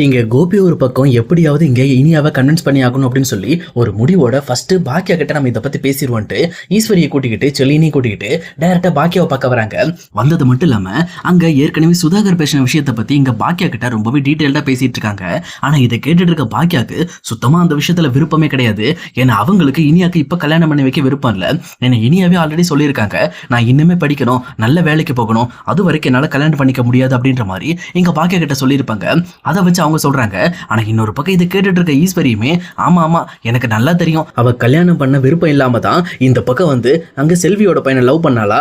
இங்க கோபி ஒரு பக்கம் எப்படியாவது இங்க இனியாவை கன்வின்ஸ் பண்ணி ஆகணும் அப்படின்னு சொல்லி ஒரு முடிவோட ஃபர்ஸ்ட் பாக்கியா கிட்ட நம்ம இதை பத்தி பேசிடுவோன்ட்டு ஈஸ்வரியை கூட்டிக்கிட்டு செல்லினையும் கூட்டிக்கிட்டு டைரக்டா பாக்கியாவை பார்க்க வராங்க. வந்தது மட்டும் இல்லாம அங்க ஏற்கனவே சுதாகர் பேசின விஷயத்தை பத்தி இங்க பாக்கியா கிட்ட ரொம்பவே டீட்டெயில்டா பேசிட்டு இருக்காங்க. ஆனா இதை கேட்டுட்டு இருக்க பாக்கியாக்கு சுத்தமா அந்த விஷயத்துல விருப்பமே கிடையாது. ஏன்னா அவங்களுக்கு இனியாக்கு இப்ப கல்யாணம் பண்ணி வைக்க விருப்பம் இல்ல. ஏன்னா இனியாவே ஆல்ரெடி சொல்லியிருக்காங்க, நான் இன்னுமே படிக்கணும், நல்ல வேலைக்கு போகணும், அது வரைக்கும் என்னால கல்யாணம் பண்ணிக்க முடியாது அப்படின்ற மாதிரி இங்க பாக்கியா கிட்ட சொல்லியிருப்பாங்க. அதை வச்சு அவங்க சொல்றாங்க. ஆனா இன்னொரு பக்கம் இதை கேட்டுட்டு இருக்க ஈஸ்வரியுமே, ஆமா ஆமா எனக்கு நல்லா தெரியும், அவ கல்யாணம் பண்ண விருப்பம் இல்லாம தான் இந்த பக்கம் வந்து அங்க செல்வியோட பையனை லவ் பண்ணாளா,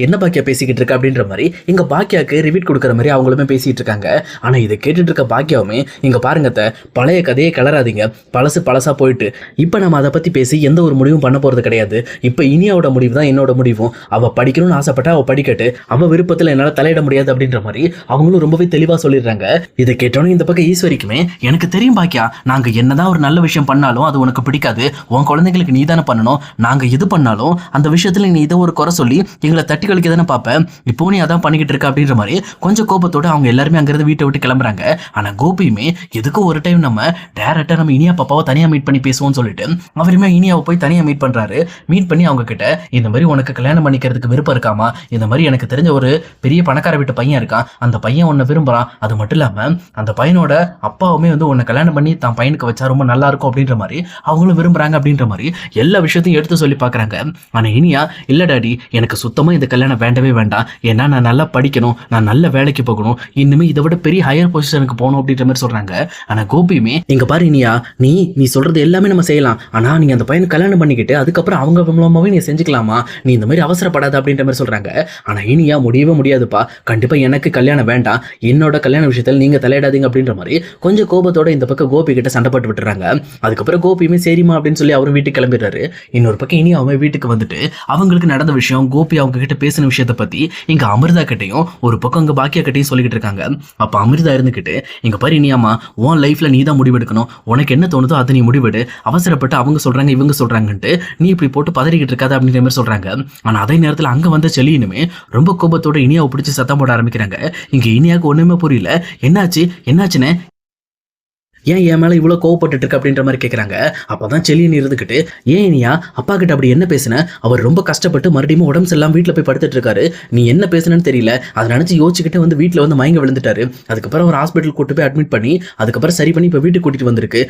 என்ன பாக்கியா பேசிக்கிட்டு இருக்க அப்படின்ற மாதிரி இங்க பாக்கியாக்கு ரிவீட் கொடுக்குற மாதிரி அவங்களுமே பேசிட்டு இருக்காங்க. ஆனா இதை கேட்டுட்டு இருக்க பாக்கியாவுமே, இங்க பாருங்க பழைய கதையை கிளறாதீங்க, பழசு பழசா போயிட்டு இப்ப நம்ம அதை பத்தி பேசி எந்த ஒரு முடிவும் பண்ண போறது கிடையாது. இப்ப இனியாவோட முடிவு தான் என்னோட முடிவும். அவ படிக்கணும்னு ஆசைப்பட்டா அவ படிக்கட்டு, அவ விருப்பத்துல என்னால தலையிட முடியாது அப்படின்ற மாதிரி அவங்களும் ரொம்பவே தெளிவா சொல்லிடுறாங்க. இதை கேட்டோன்னு இந்த பக்கம் ஈஸ்வரிக்குமே, எனக்கு தெரியும் பாக்கியா, நாங்க என்னதான் ஒரு நல்ல விஷயம் பண்ணாலும் அது உனக்கு பிடிக்காது, உன் குழந்தைங்களுக்கு நீ தானே பண்ணணும், நாங்க எது பண்ணாலும் அந்த விஷயத்துல நீ இதை ஒரு குறை சொல்லி எங்களை தட்டி கழிக்க தானே பார்ப்பேன், இப்போ நீ அதான் பண்ணிக்கிட்டு இருக்க அப்படின்ற மாதிரி கொஞ்சம் கோபத்தோட அவங்க எல்லாருமே அங்கிருந்து வீட்டை விட்டு கிளம்புறாங்க. ஆனா கோபியுமே எதுக்கும் ஒரு டைம் நம்ம டேரக்டா நம்ம இனியா பாப்பாவை தனியா மீட் பண்ணி பேசுவோம்னு சொல்லிட்டு அவருமே இனியாவை போய் தனியா மீட் பண்றாரு. மீட் பண்ணி அவங்க கிட்ட இந்த மாதிரி உனக்கு கல்யாணம் பண்ணிக்கிறதுக்கு விருப்பம் இருக்காமா, இந்த மாதிரி எனக்கு தெரிஞ்ச ஒரு பெரிய பணக்கார வீட்டு பையன் இருக்கான், அந்த பையன் உன்னை விரும்புறான், அது மட்டும் இல்லாம அந்த பையனோட அப்பாவுமே வந்து உன்னை கல்யாணம் பண்ணி தான் பையனுக்கு வச்சா ரொம்ப நல்லா இருக்கும் அப்படின்ற மாதிரி அவங்களும் விரும்புறாங்க அப்படின்ற மாதிரி எல்லா விஷயத்தையும் எடுத்து சொல்லி பாக்குறாங்க. ஆனா இனியா, இல்ல டாடி, எனக்கு சுத்தமா இந்த கல்யாணம் வேண்டவே வேண்டாம், ஏன்னா நான் நல்லா படிக்கணும், நான் நல்ல வேலைக்கு போகணும், இன்னுமே இதை விட பெரிய ஹையர் பொசிஷனுக்கு போகணும் அப்படின்ற மாதிரி சொல்றாங்க. ஆனா கோபியுமே, இங்க பாரு இனியா, நீ சொல்றது எல்லாமே நம்ம செய்யலாம், ஆனா நீ அந்த பையனை கல்யாணம் பண்ணிக்கிட்டு அதுக்கப்புறம் அவங்க மூலமாவே நீ செஞ்சுக்கலாமா, நீ இந்த மாதிரி அவசரப்படாத அப்படின்ற மாதிரி சொல்றாங்க. ஆனா இனியா, முடியவே முடியாதுப்பா, கண்டிப்பா எனக்கு கல்யாணம் வேண்டாம், என்னோட கல்யாண விஷயத்தில் நீங்க தலையிடாதீங்க அப்படின்ற மாதிரி கொஞ்சம் கோபத்தோட இந்த பக்கம் கோபி கிட்ட சண்டை போட்டு விட்டுறாங்க. அதுக்கப்புறம் கோபியுமே சரிமா அப்படின்னு சொல்லி அவரும் வீட்டுக்கு கிளம்பிடுறாரு. இன்னொரு பக்கம் இனி அவங்க வீட்டுக்கு வந்துட்டு அவங்களுக்கு நடந்த விஷயம், கோபி அவங்க கிட்ட பேசின விஷயத்தை பத்தி இங்க அமிர்தா கிட்டையும் ஒரு பக்கம் இங்க பாக்கியா கிட்டையும் சொல்லிக்கிட்டு இருக்காங்க. அப்ப அமிர்தா இருந்துகிட்டு, இங்க பாரு இனியாமா, உன் லைஃப்ல நீ தான் முடிவெடுக்கணும், உனக்கு என்ன தோணுதோ அதை நீ முடிவெடு, அவசரப்பட்டு அவங்க சொல்றாங்க இவங்க சொல்றாங்கன்ட்டு நீ இப்படி போட்டு பதறிக்கிட்டு இருக்காது அப்படின்ற மாதிரி சொல்றாங்க. ஆனா அதே நேரத்தில் அங்க வந்த செலியனுமே ரொம்ப கோபத்தோட இனியாவை பிடிச்சி சத்தம் போட ஆரம்பிக்கிறாங்க. இங்க இனியாவுக்கு ஒண்ணுமே புரியல, என்னாச்சுன்னு ஏன் என் மேலே இவ்வளோ கோவப்பட்டு இருக்கு அப்படின்ற மாதிரி கேட்குறாங்க. அப்போ தான் செல்லியன் இருந்துக்கிட்டு, ஏன் இனியா அப்பா கிட்ட அப்படி என்ன பேசுன, அவர் ரொம்ப கஷ்டப்பட்டு மறுபடியும் உடம்பு சரியில்லாம வீட்டில் போய் படுத்துட்டு இருக்காரு, நீ என்ன பேசுனன்னு தெரியல, அதை நினச்சி யோசிச்சுக்கிட்டு வந்து வீட்டில் வந்து மயங்க விழுந்துட்டாரு, அதுக்கப்புறம் அவர் ஹாஸ்பிட்டல் கூட்டு போய் அட்மிட் பண்ணி அதுக்கப்புறம் சரி பண்ணி இப்போ வீட்டுக்கு கூட்டிட்டு வந்திருக்கு,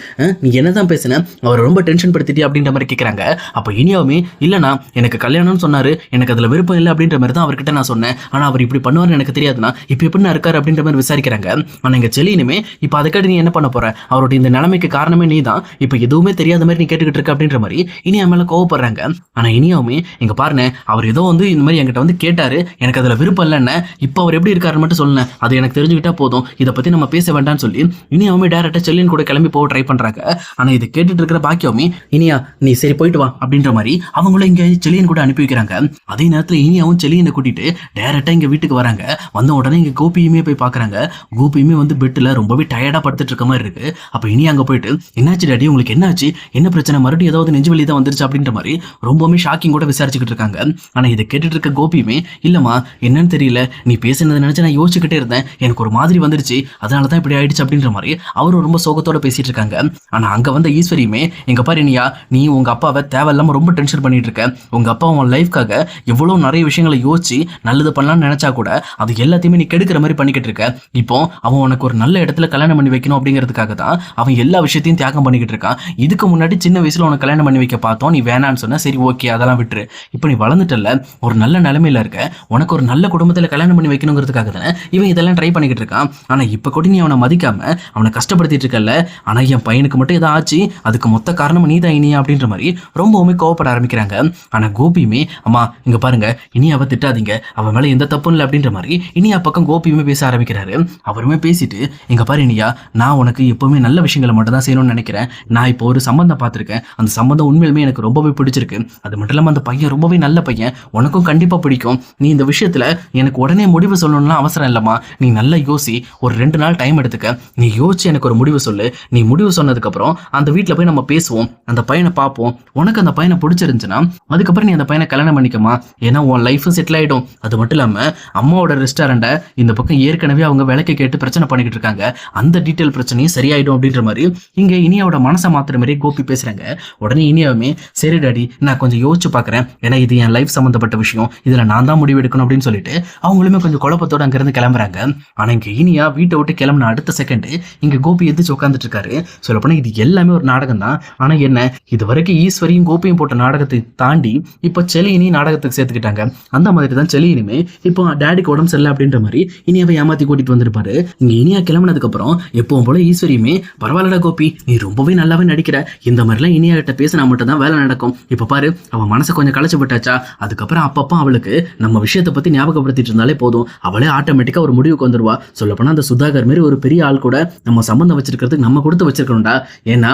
நீ என்ன தான் பேசுன, அவர் ரொம்ப டென்ஷன் படுத்திட்டி அப்படின்ற மாதிரி கேட்குறாங்க. அப்போ இனியாவுமே, இல்லைண்ணா எனக்கு கல்யாணம்னு சொன்னார், எனக்கு அதில் விருப்பம் இல்லை அப்படின்ற மாதிரி தான் அவர்கிட்ட நான் சொன்னேன், ஆனால் அவர் இப்படி பண்ணுவார்னு எனக்கு தெரியாதுண்ணா, இப்போ எப்படின்னா இருக்காரு அப்படின்ற மாதிரி விசாரிக்கிறாங்க. ஆனால் இங்கே செல்லியனுமே, இப்போ அதை கேட்டு நீ என்ன பண்ண போற, அவருடைய இந்த நிலைமைக்கு காரணமே நீ தான், இப்ப எதுவுமே தெரியாத மாதிரி நீ கேட்டுக்கிட்டு இருக்க அப்படின்ற மாதிரி இனியா மேல கோவப்படுறாங்க. ஆனா இனியாவுமே, இங்க பாருங்க, அவர் ஏதோ வந்து இந்த மாதிரி என்கிட்ட வந்து கேட்டாரு, எனக்கு அதுல விருப்பம் இல்லைன்னு, இப்ப அவர் எப்படி இருக்காருன்னு மட்டும் சொல்லுங்க, அது எனக்கு தெரிஞ்சுக்கிட்டா போதும், இதை பத்தி நம்ம பேச வேண்டாம்னு சொல்லி இனியாவுமே டைரக்டா செல்லியன் கூட கிளம்பி போக ட்ரை பண்றாங்க. ஆனா இதை கேட்டுட்டு இருக்கிற பாக்கியவுமே, இனியா நீ சரி போயிட்டு வா அப்படின்ற மாதிரி அவங்களும் இங்க செல்லியன் கூட அனுப்பி வைக்கிறாங்க. அதே நேரத்துல இனியாவும் செல்லியனை கூட்டிட்டு டைரக்டா இங்க வீட்டுக்கு வராங்க. வந்த உடனே இங்க கோபியுமே போய் பாக்குறாங்க. கோபியுமே வந்து பெட்ல ரொம்பவே டயர்டா படுத்துட்டு இருக்க மாதிரி இருக்கு. அப்ப இனி அங்க போயிட்டு, என்னாச்சு டாடி, உங்களுக்கு என்னாச்சு, என்ன பிரச்சனை, மறுபடியும் ஏதாவது நெஞ்சு வலி தான் வந்துருச்சு அப்படின்ற மாதிரி ரொம்பவுமே ஷாக்கிங் கூட விசாரிச்சுக்கிட்டு இருக்காங்க. ஆனா இதை கேட்டுட்டு இருக்க கோபியுமே, இல்லம்மா என்னன்னு தெரியல, நீ பேசுனதை நினைச்சு நான் யோசிச்சுக்கிட்டே இருந்தேன், எனக்கு ஒரு மாதிரி வந்துருச்சு, அதனாலதான் இப்படி ஆயிடுச்சு அப்படின்ற மாதிரி அவரும் ரொம்ப சோகத்தோட பேசிட்டு இருக்காங்க. ஆனா அங்க வந்த ஈஸ்வரியுமே, எங்க பாரு இனியா, நீ உங்க அப்பாவை தேவையில்லாம ரொம்ப டென்ஷன் பண்ணிட்டு இருக்க, உங்க அப்பா உன் லைஃப்காக எவ்வளவு நிறைய விஷயங்களை யோசிச்சு நல்லது பண்ணலாம்னு நினைச்சா கூட அது எல்லாத்தையுமே நீ கெடுக்கிற மாதிரி பண்ணிக்கிட்டு இருக்க, இப்போ அவன் உனக்கு ஒரு நல்ல இடத்துல கல்யாணம் பண்ணி வைக்கணும் அப்படிங்கிறதுக்காக தான் அவன் எல்லா விஷயத்தையும் தியாகம் பண்ணிக்கிட்டு இருக்கான். இதுக்கு முன்னாடி சின்ன வயசுல உனக்கு கல்யாணம் பண்ணி வைக்க பார்த்தோம், நீ வேணான்னு சொன்ன, சரி ஓகே அதெல்லாம் விட்டுரு, இப்போ நீ வளர்ந்துட்டல, ஒரு நல்ல நிலைமையில இருக்க, உனக்கு ஒரு நல்ல குடும்பத்துல கல்யாணம் பண்ணி வைக்கணுங்கிறதுக்காக தானே இவன் இதெல்லாம் ட்ரை பண்ணிக்கிட்டு இருக்கான். ஆனா இப்ப கூட நீ அவனை மதிக்காம அவனை கஷ்டப்படுத்திட்டு இருக்கல, ஆனா என் பையனுக்கு மட்டும் ஏதாவது ஆச்சு, அதுக்கு மொத்த காரணம் நீ தான் இனியா அப்படின்ற மாதிரி ரொம்பவுமே கோவப்பட ஆரம்பிக்கிறாங்க. ஆனா கோபியுமே, அம்மா இங்க பாருங்க, இனி அவ திட்டாதீங்க, அவன் மேல எந்த தப்பும் இல்லை அப்படின்ற மாதிரி இனியா பக்கம் கோபியுமே பேச ஆரம்பிக்கிறாரு. அவருமே பேசிட்டு, இங்க பாரு இனியா, நான் உனக்கு எப்பவுமே எப்பவுமே நல்ல விஷயங்களை மட்டும் தான் செய்யணும்னு நினைக்கிறேன். நான் இப்போ ஒரு சம்பந்தம் பார்த்திருக்கேன். அந்த சம்பந்தம் உண்மையிலுமே எனக்கு ரொம்பவே பிடிச்சிருக்கு. அது மட்டும் இல்லாம அந்த பையன் ரொம்பவே நல்ல பையன். உனக்கும் கண்டிப்பா பிடிக்கும். நீ இந்த விஷயத்துல எனக்கு உடனே முடிவு சொல்லணும்லாம் அவசரம் இல்லம்மா. நீ நல்லா யோசி. ஒரு 2 நாள் டைம் எடுத்துக்க. நீ யோசிச்சு எனக்கு ஒரு முடிவு சொல்லு. நீ முடிவு சொன்னதுக்கு அப்புறம் அந்த வீட்ல போய் நம்ம பேசுவோம். அந்த பையனை பார்ப்போம். உனக்கு அந்த பையனை பிடிச்சிருந்துச்சுன்னா அதுக்கப்புறம் நீ அந்த பையனை கல்யாணம் பண்ணிக்கமா. ஏன்னா உன் லைஃப் செட்டில் ஆயிடும். அது மட்டும் இல்லாம அம்மாவோட ரெஸ்டாரண்ட்டை இந்த பக்கம் ஏற்கனவே அவங்க விலைக்கு கேட்டு பிரச்சனை பண்ணிக்கிட்டு இருக்காங்க. அந்த டீட்டெயில் பிரச்சனையும் சரியாயிடும் அப்படின்ற மாதிரி இங்க இனியாவோட மனசை மாத்துற மாதிரி கோபி பேசுறாங்க. உடனே இனியாவுமே சரி டாடி நான் கொஞ்சம் யோசிச்சு பாக்குறேன். ஏன்னா இது என் லைஃப் சம்பந்தப்பட்ட விஷயம். இதுல நான் தான் முடிவு எடுக்கணும் அப்படின்னு சொல்லிட்டு அவங்களுமே கொஞ்சம் குழப்பத்தோட அங்கிருந்து கிளம்புறாங்க. ஆனா இங்க இனியா வீட்டை விட்டு கிளம்பின அடுத்த செகண்ட் இங்க கோபி எதிர்த்து உட்காந்துட்டு இருக்காரு. சொல்லப்போனா இது எல்லாமே ஒரு நாடகம் தான். ஆனா என்ன இது வரைக்கும் ஈஸ்வரியும் கோபியும் போட்ட நாடகத்தை தாண்டி இப்ப செலியினி நாடகத்துக்கு சேர்த்துக்கிட்டாங்க. அந்த மாதிரி தான் செலியினுமே இப்போ டாடிக்கு உடம்பு சரியில்லை அப்படின்ற மாதிரி இனியாவை ஏமாத்தி கூட்டிட்டு வந்திருப்பாரு. இங்க இனியா கிளம்பினதுக்கு அப்புறம் எப்பவும் போல ஈஸ்வரியுமே பரவாயில்லடா கோபி நீ ரொம்பவே நல்லாவே நடிக்கிற. இந்த மாதிரிலாம் இனியா கிட்ட பேசினா மட்டும் தான் வேலை நடக்கும். இப்ப பாரு அவன் மனசை கொஞ்சம் களைச்சு விட்டாச்சா. அதுக்கப்புறம் அப்பப்போ அவளுக்கு நம்ம விஷயத்தை பத்தி ஞாபகப்படுத்திட்டு இருந்தாலே போதும். அவளே ஆட்டோமேட்டிக்கா ஒரு முடிவுக்கு வந்துருவா. சொல்லப்போனா அந்த சுதாகர் மாதிரி ஒரு பெரிய ஆள் கூட நம்ம சம்பந்தம் வச்சிருக்கிறதுக்கு நம்ம கொடுத்து வச்சிருக்கணும்டா. ஏன்னா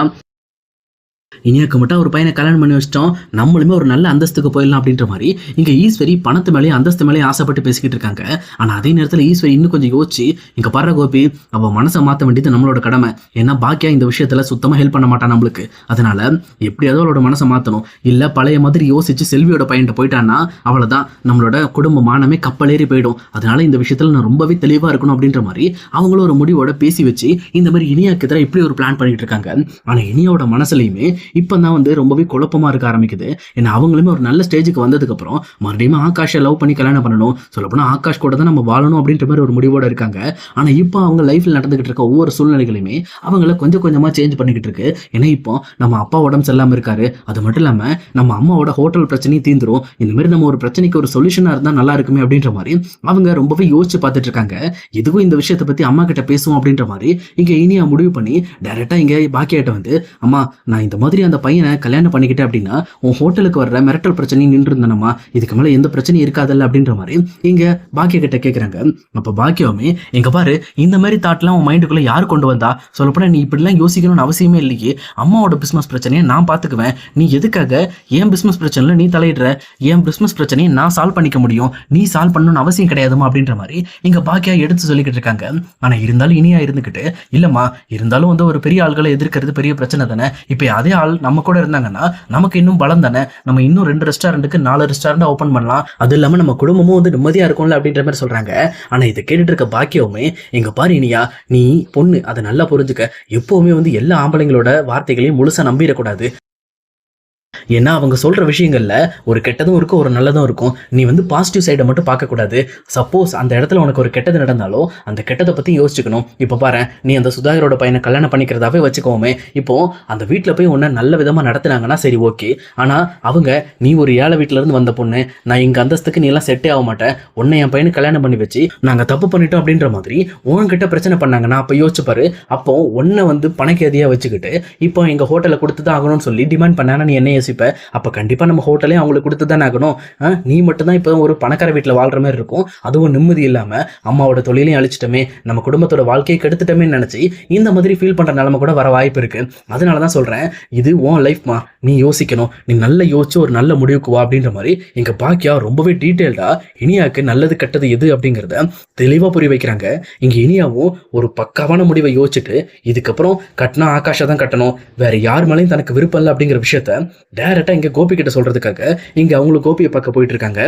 இனியாக்கு மட்டும் ஒரு பையனை கல்யாணம் பண்ணி வச்சிட்டோம். நம்மளுமே ஒரு நல்ல அந்தஸ்துக்கு போயிடலாம் அப்படின்ற மாதிரி இங்க ஈஸ்வரி பணத்து மேலேயும் அந்தஸ்து மேலேயும் ஆசைப்பட்டு பேசிக்கிட்டு இருக்காங்க. ஆனா அதே நேரத்தில் ஈஸ்வரி இன்னும் கொஞ்சம் யோசிச்சு இங்க பாரு கோபி அவ மனசை மாற்ற வேண்டியது நம்மளோட கடமை. ஏன்னா பாக்கியா இந்த விஷயத்துல சுத்தமா ஹெல்ப் பண்ண மாட்டான் நம்மளுக்கு. அதனால எப்படியாவது அவளோட மனசை மாத்தணும். இல்ல பழைய மாதிரி யோசிச்சு செல்வியோட பையன்ட்ட போயிட்டான்னா அவ்வளவுதான் நம்மளோட குடும்ப மானமே கப்பலேறி போயிடும். அதனால இந்த விஷயத்துல நான் ரொம்பவே தெளிவா இருக்கணும் அப்படின்ற மாதிரி அவங்களும் ஒரு முடிவோட பேசி வச்சு இந்த மாதிரி இனியாக்கு எதிராக இப்படி ஒரு பிளான் பண்ணிட்டு இருக்காங்க. ஆனா இனியாவோட மனசுலயுமே இப்போ தான் வந்து ரொம்பவே குழப்பமா இருக்க ஆரம்பிக்குது. ஏன்னா அவங்களுமே ஒரு நல்ல ஸ்டேஜுக்கு வந்ததுக்கு அப்புறம் மறுபடியும் ஆகாஷை லவ் பண்ணி கல்யாணம் பண்ணணும். சொல்லப்போனா ஆகாஷ் கூட தான் நம்ம வாழணும் அப்படின்ற மாதிரி ஒரு முடிவோட இருக்காங்க. ஆனா இப்போ அவங்க லைஃப்ல நடந்துகிட்டு இருக்க ஒவ்வொரு சூழ்நிலைகளையுமே அவங்கள கொஞ்சம் கொஞ்சமா சேஞ்ச் பண்ணிக்கிட்டு இருக்கு. ஏன்னா இப்போ நம்ம அப்பா உடம்பு சரியில்லாம இருக்காரு. அது மட்டும் இல்லாம நம்ம அம்மாவோட ஹோட்டல் பிரச்சனையும் தீந்துரும். இந்த மாதிரி நம்ம ஒரு பிரச்சனைக்கு ஒரு சொல்யூஷனா இருந்தா நல்லா இருக்குமே அப்படின்ற மாதிரி அவங்க ரொம்பவே யோசிச்சு பார்த்துட்டு இருக்காங்க. எதுவும் இந்த விஷயத்தை பத்தி அம்மா கிட்ட பேசுவோம் அப்படின்ற மாதிரி இங்க இனியா முடிவு பண்ணி டைரக்டா இங்க பாக்கியாட்ட வந்து அம்மா நான் இந்த மாதிரி அந்த பையனை கல்யாணம் பண்ணிக்கிட்டேன் அப்படின்னா உன் ஹோட்டலுக்கு வர்ற மிரட்டல் பிரச்சனையும் நின்று இருந்தனமா. இதுக்கு மேல எந்த பிரச்சனையும் இருக்காதல்ல அப்படின்ற மாதிரி இங்க பாக்கிய கிட்ட கேட்கறாங்க. அப்ப பாக்கியவுமே எங்க பாரு இந்த மாதிரி தாட்லாம் உன் மைண்டுக்குள்ள யார் கொண்டு வந்தா. சொல்லப்போனா நீ இப்படிலாம் யோசிக்கணும்னு அவசியமே இல்லையே. அம்மாவோட பிசினஸ் பிரச்சனையை நான் பாத்துக்குவேன். நீ எதுக்காக என் பிசினஸ் பிரச்சனைல நீ தலையிடுற. என் பிசினஸ் பிரச்சனையை நான் சால்வ் பண்ணிக்க முடியும். நீ சால்வ் பண்ணணும்னு அவசியம் கிடையாதுமா அப்படின்ற மாதிரி இங்க பாக்கியா எடுத்து சொல்லிக்கிட்டு இருக்காங்க. ஆனா இருந்தாலும் இனியா இருந்துகிட்டு இல்லம்மா இருந்தாலும் வந்து ஒரு பெரிய ஆள்களை எதிர்க்கிறது பெரிய பிரச்சனை தானே. இப்ப அதே ஆள் நம்ம கூட இருந்தாங்கன்னா நமக்கு இன்னும் பலம் தானே. நம்ம இன்னும் 2 ரெஸ்டாரண்ட்டுக்கு 4 ரெஸ்டாரண்ட் ஓபன் பண்ணலாம். அது இல்லாம நம்ம குடும்பமும் வந்து நிம்மதியா இருக்கும்ல அப்படின்ற மாதிரி சொல்றாங்க. ஆனா இதை கேட்டுட்டு இருக்க பாக்கியவுமே எங்க பாரு இனியா நீ பொண்ணு அதை நல்லா புரிஞ்சுக்க. எப்பவுமே வந்து எல்லா ஆம்பளைங்களோட வார்த்தைகளையும் முழுசா நம்பிடக்கூடாது. ஏன்னா அவங்க சொல்ற விஷயங்கள்ல ஒரு கெட்டதும் இருக்கும் ஒரு நல்லதும் இருக்கும். நீ வந்து பாசிட்டிவ் சைடை மட்டும் பார்க்கக்கூடாது. சப்போஸ் அந்த இடத்துல உனக்கு ஒரு கெட்டது நடந்தாலும் அந்த கெட்டதை பத்தி யோசிச்சுக்கணும். இப்போ பாரு நீ அந்த சுதாகரோட பையனை கல்யாணம் பண்ணிக்கிறதாவே வச்சுக்கோமே. இப்போ அந்த வீட்டில் போய் உன்னை நல்ல விதமா நடத்துனாங்கன்னா சரி ஓகே. ஆனா அவங்க நீ ஒரு ஏழை வீட்டுல இருந்து வந்த பொண்ணு, நான் இங்க அந்தஸ்துக்கு நீ எல்லாம் செட்டே ஆக மாட்டேன், உன்னை என் பையனுக்கு கல்யாணம் பண்ணி வச்சு நாங்க தப்பு பண்ணிட்டோம் அப்படின்ற மாதிரி உன்கிட்ட பிரச்சனை பண்ணாங்கன்னா அப்ப யோசிச்சு பாரு. அப்போ உன்னை வந்து பணக்கேதியா வச்சுக்கிட்டு இப்போ எங்க ஹோட்டலை கொடுத்துதான் ஆகணும்னு சொல்லி டிமாண்ட் பண்ணானா நீ என்ன யோசிப்ப? அப்ப கண்டிப்பா நம்ம ஹோட்டலையும் அவங்களுக்கு கொடுத்து தானே ஆகணும். நீ மட்டும் தான் இப்போ ஒரு பணக்கார வீட்டில் வாழ்ற மாதிரி இருக்கும். அதுவும் நிம்மதி இல்லாம அம்மாவோட தொழிலையும் அழிச்சிட்டமே, நம்ம குடும்பத்தோட வாழ்க்கையை கெடுத்துட்டமே நினைச்சு இந்த மாதிரி ஃபீல் பண்ற நிலைமை கூட வர வாய்ப்பு இருக்கு. அதனாலதான் சொல்றேன் இது உன் லைஃப்மா, நீ யோசிக்கணும். நீ நல்லா யோசிச்சு ஒரு நல்ல முடிவுக்கு வா அப்படின்ற மாதிரி எங்க பாக்கியா ரொம்பவே டீட்டெயில்டா இனியாவுக்கு நல்லது கெட்டது எது அப்படிங்கிறத தெளிவா புரிய வைக்கிறாங்க. இங்க இனியாவும் ஒரு பக்காவான முடிவை யோசிச்சுட்டு இதுக்கப்புறம் கட்டினா ஆகாஷா தான் கட்டணும், வேற யார் மேலேயும் தனக்கு விருப்பம் இல்லை அப்படிங்கிற விஷயத்த டைரக்டா இங்க கோபி கிட்ட சொல்றதுக்காக இங்க அவங்களும் கோபியை பார்க்க போயிட்டு இருக்காங்க.